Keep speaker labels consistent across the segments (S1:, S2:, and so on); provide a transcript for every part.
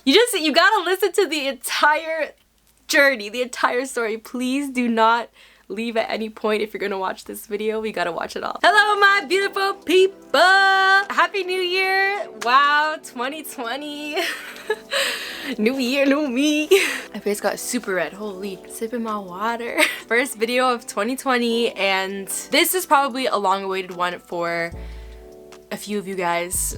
S1: You gotta listen to the entire journey, the entire story. Please do not leave at any point. If you're gonna watch this video, we gotta watch it all. Hello my beautiful people! Happy New Year! Wow, 2020. New year, new me. My face got super red, holy. Sipping my water. First video of 2020, and this is probably a long-awaited one for a few of you guys.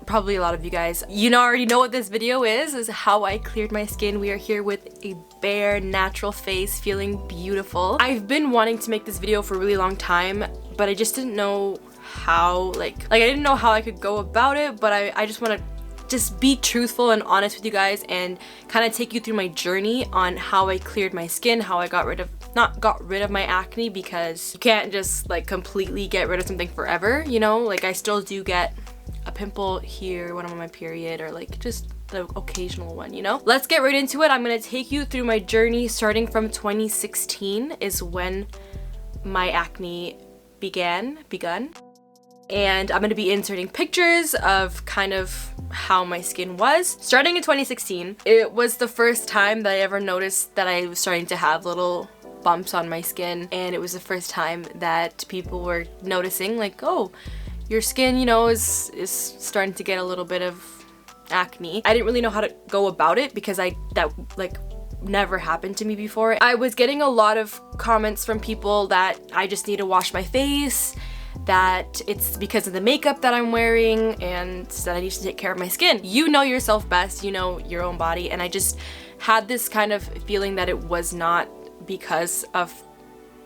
S1: Probably a lot of you guys. You already know what this video is how I cleared my skin. We are here with a bare, natural face, feeling beautiful. I've been wanting to make this video for a really long time, but I just didn't know how, like I didn't know how I could go about it, but I just want to just be truthful and honest with you guys and kind of take you through my journey on how I cleared my skin, how I not got rid of my acne, because you can't just like completely get rid of something forever, you know? Like I still do get a pimple here when I'm on my period, or like just the occasional one, you know? Let's get right into it. I'm gonna take you through my journey starting from 2016 is when my acne begun. And I'm gonna be inserting pictures of kind of how my skin was. Starting in 2016, it was the first time that I ever noticed that I was starting to have little bumps on my skin, and it was the first time that people were noticing like, oh, your skin, you know, is starting to get a little bit of acne. I didn't really know how to go about it because that never happened to me before. I was getting a lot of comments from people that I just need to wash my face, that it's because of the makeup that I'm wearing, and that I need to take care of my skin. You know yourself best, you know your own body, and I just had this kind of feeling that it was not because of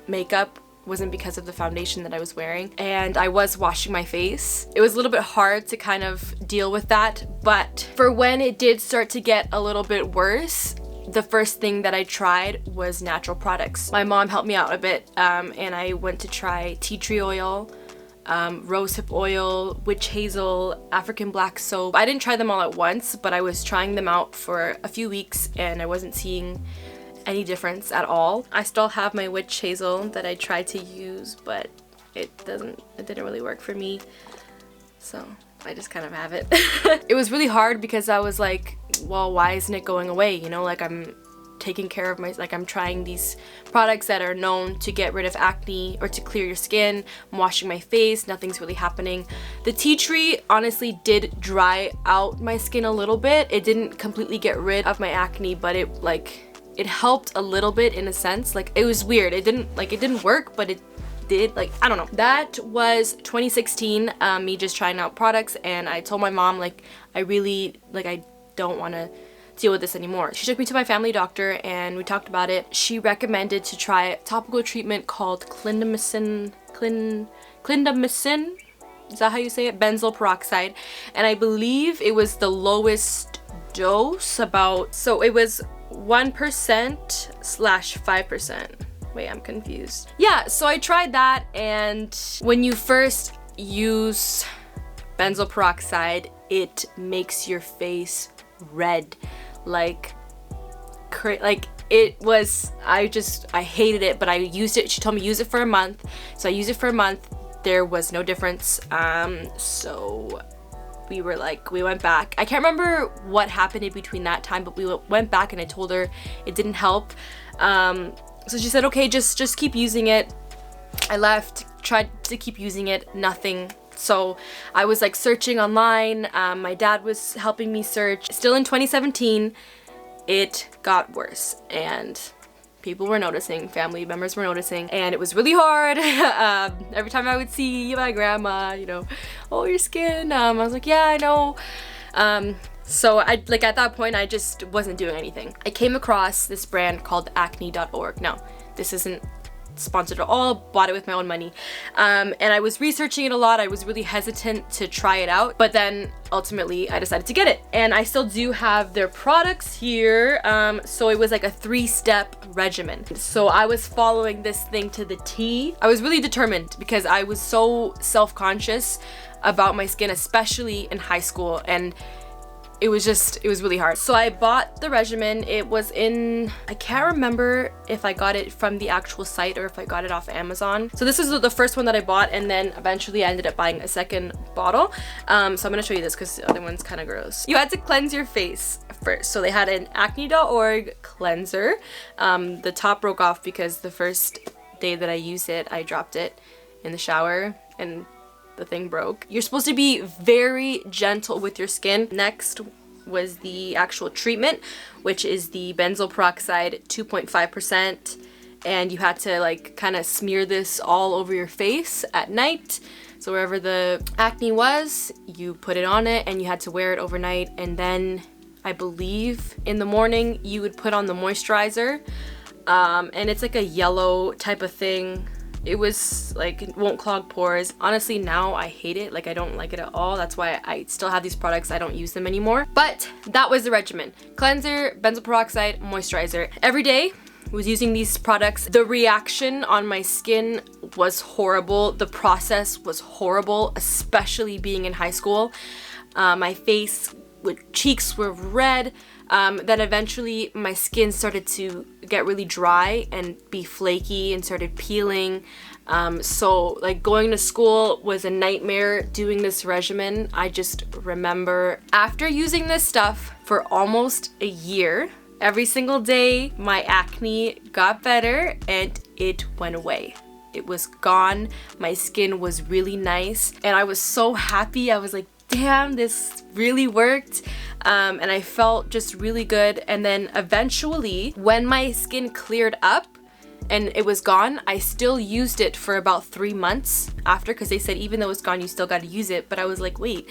S1: makeup, wasn't because of the foundation that I was wearing, and I was washing my face. It was a little bit hard to kind of deal with that, but for when it did start to get a little bit worse, the first thing that I tried was natural products. My mom helped me out a bit, and I went to try tea tree oil, rosehip oil, witch hazel, African black soap. I didn't try them all at once, but I was trying them out for a few weeks and I wasn't seeing any difference at all. I still have my witch hazel that I tried to use, but it didn't really work for me, so I just kind of have it. It was really hard because I was like, well, why isn't it going away? You know, like I'm taking care of I'm trying these products that are known to get rid of acne or to clear your skin. I'm washing my face, nothing's really happening. The tea tree honestly did dry out my skin a little bit. It didn't completely get rid of my acne, but it helped a little bit in a sense. Like it was weird. It didn't work, but it did, like, I don't know. That was 2016, me just trying out products, and I told my mom like I don't want to deal with this anymore. She took me to my family doctor and we talked about it. She recommended to try a topical treatment called Clindamycin. Is that how you say it? Benzoyl peroxide. And I believe it was the lowest dose, so it was 1%/5%. Wait, I'm confused. Yeah, so I tried that, and when you first use benzoyl peroxide, it makes your face red. It was, I hated it, but I used it. She told me use it for a month, so I used it for a month. There was no difference, so we went back. I can't remember what happened in between that time, but we went back and I told her it didn't help. So she said, okay, just keep using it. I left, tried to keep using it, nothing. So I was like searching online. My dad was helping me search. Still in 2017, it got worse and people were noticing, family members were noticing, and it was really hard. Every time I would see my grandma, you know, oh, your skin. I was like, yeah, I know. So at that point, I just wasn't doing anything. I came across this brand called acne.org. Now, this isn't sponsored at all, bought it with my own money. And I was researching it a lot. I was really hesitant to try it out, but then ultimately I decided to get it. And I still do have their products here. So it was like a 3-step regimen. So I was following this thing to the T. I was really determined because I was so self-conscious about my skin, especially in high school. And it was really hard. So I bought the Regimen. It was in, I can't remember if I got it from the actual site or if I got it off Amazon. So this is the first one that I bought, and then eventually I ended up buying a second bottle. So I'm gonna show you this because the other one's kind of gross. You had to cleanse your face first. So they had an acne.org cleanser. The top broke off because the first day that I used it, I dropped it in the shower and the thing broke. You're supposed to be very gentle with your skin. Next was the actual treatment, which is the benzoyl peroxide 2.5%, and you had to like kind of smear this all over your face at night. So wherever the acne was, you put it on it and you had to wear it overnight, and then I believe in the morning you would put on the moisturizer, and it's like a yellow type of thing. It was like, it won't clog pores. Honestly, now I hate it. Like, I don't like it at all. That's why I still have these products. I don't use them anymore. But that was the regimen. Cleanser, benzoyl peroxide, moisturizer. Every day I was using these products. The reaction on my skin was horrible. The process was horrible, especially being in high school. My face, cheeks were red. Then eventually my skin started to get really dry and be flaky and started peeling. So like going to school was a nightmare doing this regimen. I just remember after using this stuff for almost a year, every single day my acne got better and it went away. It was gone. My skin was really nice and I was so happy. I was like, damn, this really worked. And I felt just really good. And then eventually when my skin cleared up and it was gone, I still used it for about 3 months after, because they said even though it's gone you still got to use it. But I was like, wait,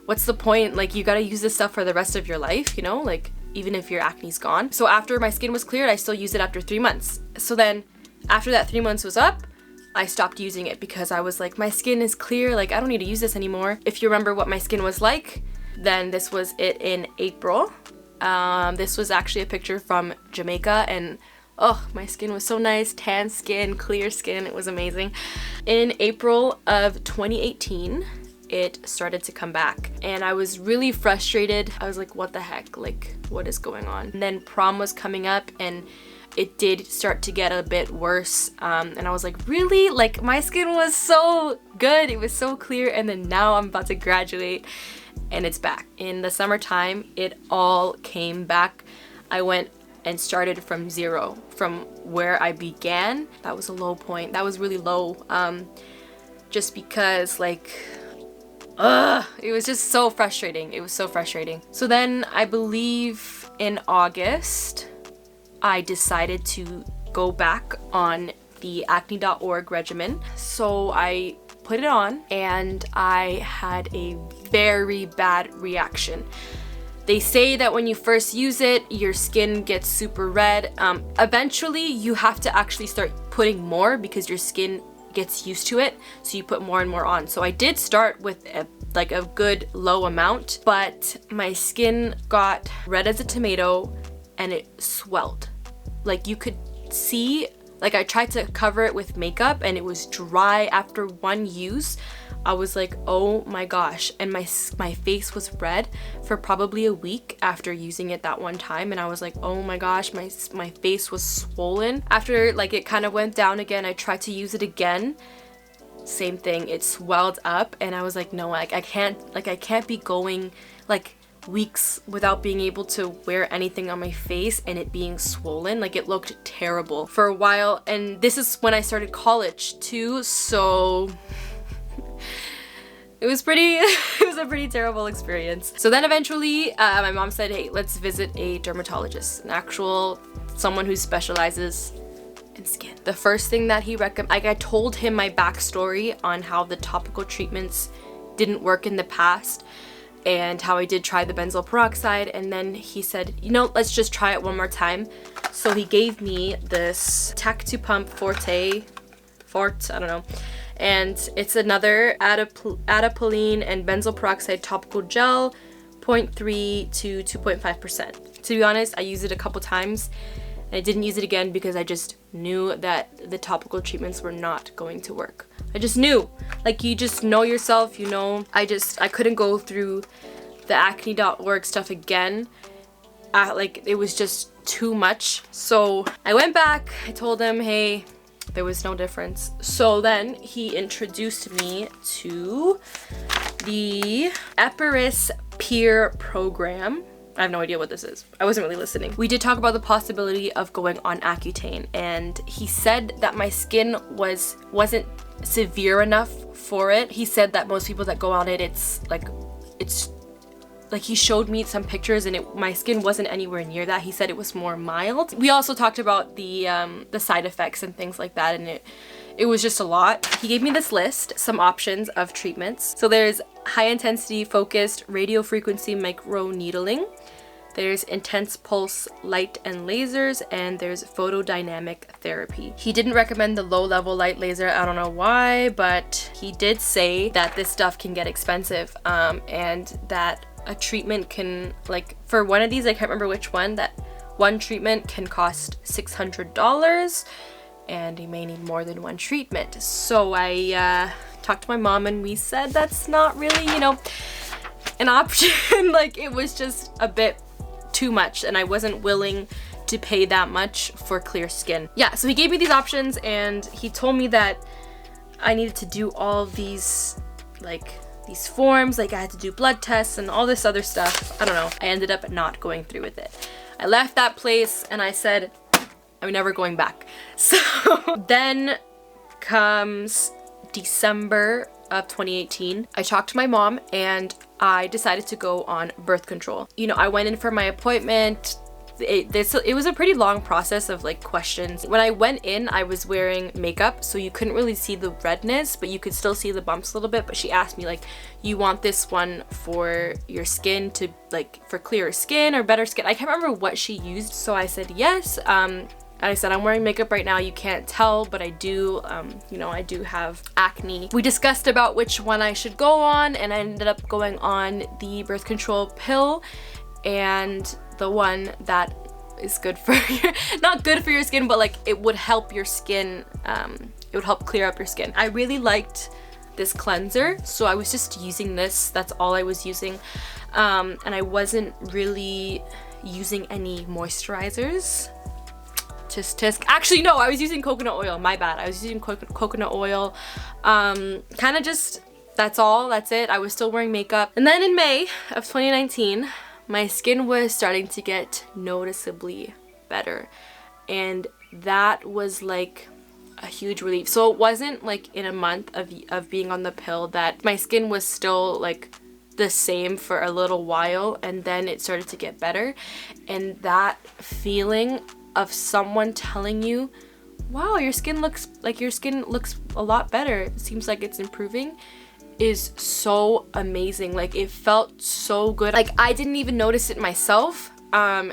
S1: what's the point? Like, you got to use this stuff for the rest of your life, you know, like even if your acne's gone. So after my skin was cleared, I still used it after 3 months. So then after that 3 months was up, I stopped using it because I was like, my skin is clear, like I don't need to use this anymore. If you remember what my skin was like, then this was it in April. This was actually a picture from Jamaica, and oh, my skin was so nice, tan skin, clear skin, it was amazing. In April of 2018, it started to come back and I was really frustrated. I was like, what the heck, like what is going on? And then prom was coming up and it did start to get a bit worse, and I was like, really? Like, my skin was so good, it was so clear, and then now I'm about to graduate and it's back. In the summertime, it all came back. I went and started from zero, from where I began. That was a low point. That was really low, just because like, it was just so frustrating. It was so frustrating. So then I believe in August, I decided to go back on the acne.org regimen. So I put it on and I had a very bad reaction. They say that when you first use it, your skin gets super red. Eventually, you have to actually start putting more because your skin gets used to it. So you put more and more on. So I did start with a good low amount, but my skin got red as a tomato and it swelled. Like, you could see, like, I tried to cover it with makeup and it was dry after one use. I was like, oh my gosh. And my face was red for probably a week after using it that one time. And I was like, oh my gosh, my face was swollen. After like it kind of went down again, I tried to use it again. Same thing, it swelled up and I was like, no, like I can't be going like weeks without being able to wear anything on my face and it being swollen. Like, it looked terrible for a while. And this is when I started college too, so it was a pretty terrible experience. So then eventually my mom said, hey, let's visit a dermatologist, someone who specializes in skin. The first thing that he recommended, like, I told him my backstory on how the topical treatments didn't work in the past and how I did try the benzoyl peroxide, and then he said, you know, let's just try it one more time. So he gave me this Tac to Pump Forte, I don't know, and it's another adapalene and benzoyl peroxide topical gel, 0.3 to 2.5%. To be honest, I used it a couple times and I didn't use it again because I just knew that the topical treatments were not going to work. I just knew. Like, you just know yourself, you know. I couldn't go through the acne.org stuff again. Like it was just too much. So I went back, I told him, hey, there was no difference. So then he introduced me to the Epirus Peer Program. I have no idea what this is. I wasn't really listening. We did talk about the possibility of going on Accutane, and he said that my skin wasn't severe enough for it. He said that most people that go on it, it's like he showed me some pictures and my skin wasn't anywhere near that. He said it was more mild. We also talked about the side effects and things like that, and it was just a lot. He gave me this list, some options of treatments. So there's high intensity focused radio frequency micro needling. There's intense pulse light and lasers, and there's photodynamic therapy. He didn't recommend the low level light laser. I don't know why, but he did say that this stuff can get expensive, and that a treatment can, like for one of these, I can't remember which one, that one treatment can cost $600, and he may need more than one treatment. So I talked to my mom and we said that's not really, you know, an option. Like it was just a bit too much and I wasn't willing to pay that much for clear skin. Yeah, so he gave me these options and he told me that I needed to do all of these, like these forms, like I had to do blood tests and all this other stuff. I don't know. I ended up not going through with it. I left that place and I said, I'm never going back. So then comes December of 2018. I talked to my mom and I decided to go on birth control. You know, I went in for my appointment. It was a pretty long process of like questions. When I went in, I was wearing makeup, so you couldn't really see the redness, but you could still see the bumps a little bit. But she asked me like, you want this one for your skin to like, for clearer skin or better skin? I can't remember what she used. So I said yes. And I said, I'm wearing makeup right now. You can't tell, but I do, you know, I do have acne. We discussed about which one I should go on, and I ended up going on the birth control pill and the one that is good for your, not good for your skin, but like it would help your skin, it would help clear up your skin. I really liked this cleanser, so I was just using this. That's all I was using. And I wasn't really using any moisturizers. Actually, no, I was using coconut oil. My bad. I was using coconut oil. Kind of just, that's all. That's it. I was still wearing makeup. And then in May of 2019, my skin was starting to get noticeably better. And that was like a huge relief. So it wasn't like in a month of being on the pill that my skin was still like the same for a little while, and then it started to get better. And that feeling of someone telling you, wow, your skin looks a lot better, it seems like it's improving, is so amazing. Like it felt so good. Like I didn't even notice it myself.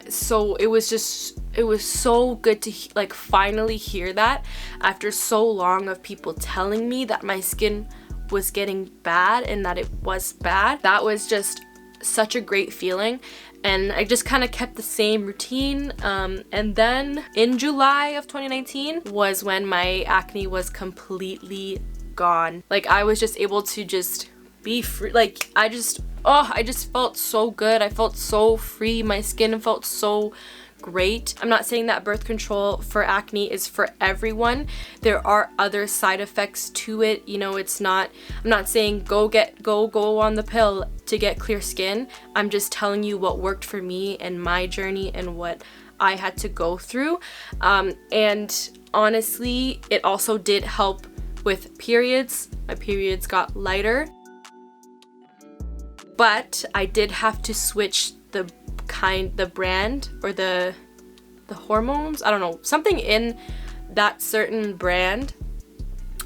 S1: So it was so good to like finally hear that after so long of people telling me that my skin was getting bad and that it was bad. That was just such a great feeling. And I just kind of kept the same routine. And then in July of 2019 was when my acne was completely gone. Like I was just able to just be free. Like I just felt so good. I felt so free. My skin felt so great. I'm not saying that birth control for acne is for everyone. There are other side effects to it. You know, I'm not saying go on the pill to get clear skin. I'm just telling you what worked for me and my journey and what I had to go through. And honestly, it also did help with periods. My periods got lighter. But I did have to switch the brand or the hormones. I don't know, something in that certain brand.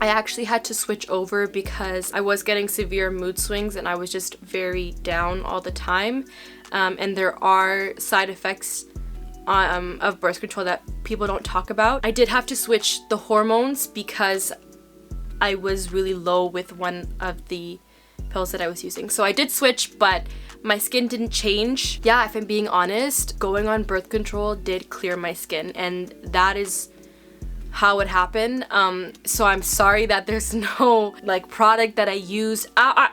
S1: I actually had to switch over because I was getting severe mood swings and I was just very down all the time. And there are side effects of birth control that people don't talk about. I did have to switch the hormones because I was really low with one of the pills that I was using. So I did switch, but my skin didn't change. Yeah, if I'm being honest, going on birth control did clear my skin, and that is how it happened. So I'm sorry that there's no like product that I use.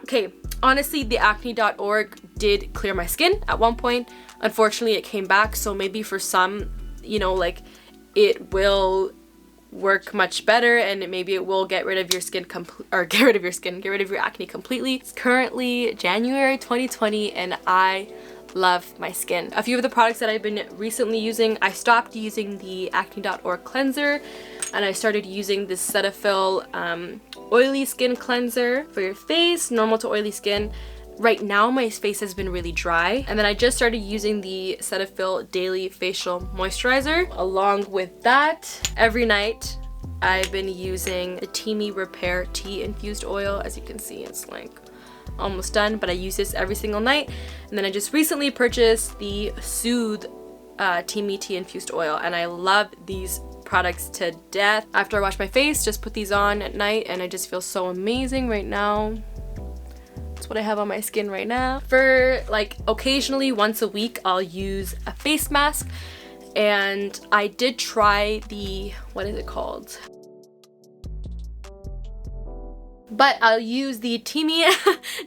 S1: Okay, honestly, the acne.org did clear my skin at one point. Unfortunately, it came back, so maybe for some, you know, like it will work much better, and maybe it will get rid of your skin get rid of your acne completely. It's currently January 2020 and I love my skin. A few of the products that I've been recently using, I stopped using the acne.org cleanser and I started using this Cetaphil oily skin cleanser for your face, normal to oily skin. Right now my face has been really dry, and then I just started using the Cetaphil daily facial moisturizer. Along with that, every night I've been using the Teami Repair tea infused oil. As you can see, it's like almost done, but I use this every single night. And then I just recently purchased the Soothe Teami tea infused oil, and I love these products to death. After I wash my face, just put these on at night and I just feel so amazing right now. That's what I have on my skin right now. For like occasionally once a week I'll use a face mask, and I did try the, what is it called? But I'll use the Teami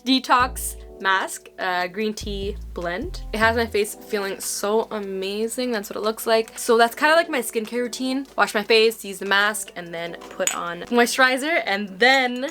S1: detox mask, green tea blend. It has my face feeling so amazing. That's what it looks like. So that's kind of like my skincare routine. Wash my face, use the mask, and then put on moisturizer, and then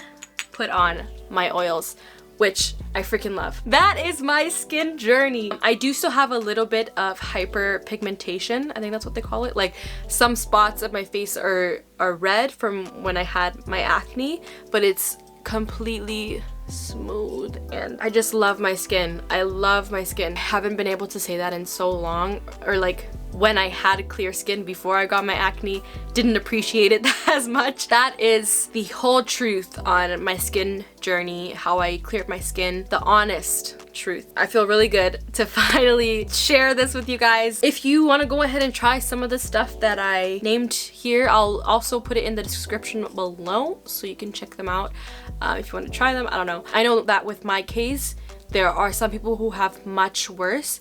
S1: put on my oils, which I freaking love. That is my skin journey. I do still have a little bit of hyperpigmentation. I think that's what they call it. Like some spots of my face are red from when I had my acne, but it's completely smooth and I just love my skin. I love my skin. I haven't been able to say that in so long, or like when I had clear skin before I got my acne, didn't appreciate it as much. That is the whole truth on my skin journey, how I cleared my skin, the honest truth. I feel really good to finally share this with you guys. If you want to go ahead and try some of the stuff that I named here, I'll also put it in the description below so you can check them out if you want to try them. I don't know. I know that with my case, there are some people who have much worse,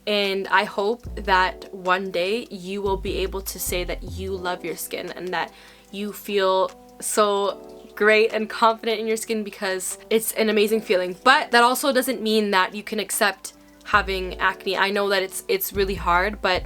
S1: and I hope that one day you will be able to say that you love your skin and that you feel so great and confident in your skin, because it's an amazing feeling. But that also doesn't mean that you can accept having acne. I know that it's really hard, but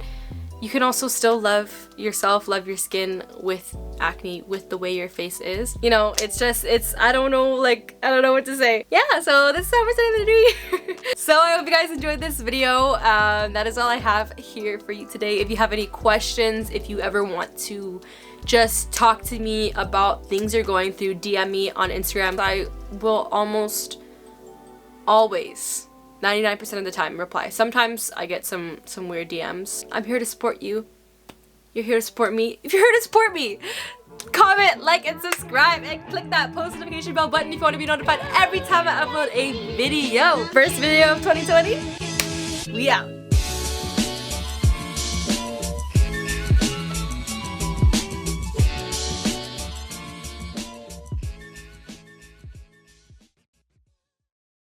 S1: you can also still love yourself, love your skin with acne, with the way your face is. You know, I don't know what to say. Yeah, so this is how we're starting the new year. So I hope you guys enjoyed this video. That is all I have here for you today. If you have any questions, if you ever want to just talk to me about things you're going through, DM me on Instagram. I will almost always, 99% of the time, reply. Sometimes I get some weird DMs. I'm here to support you. You're here to support me. If you're here to support me, comment, like, and subscribe, and click that post notification bell button if you want to be notified every time I upload a video. First video of 2020. We out.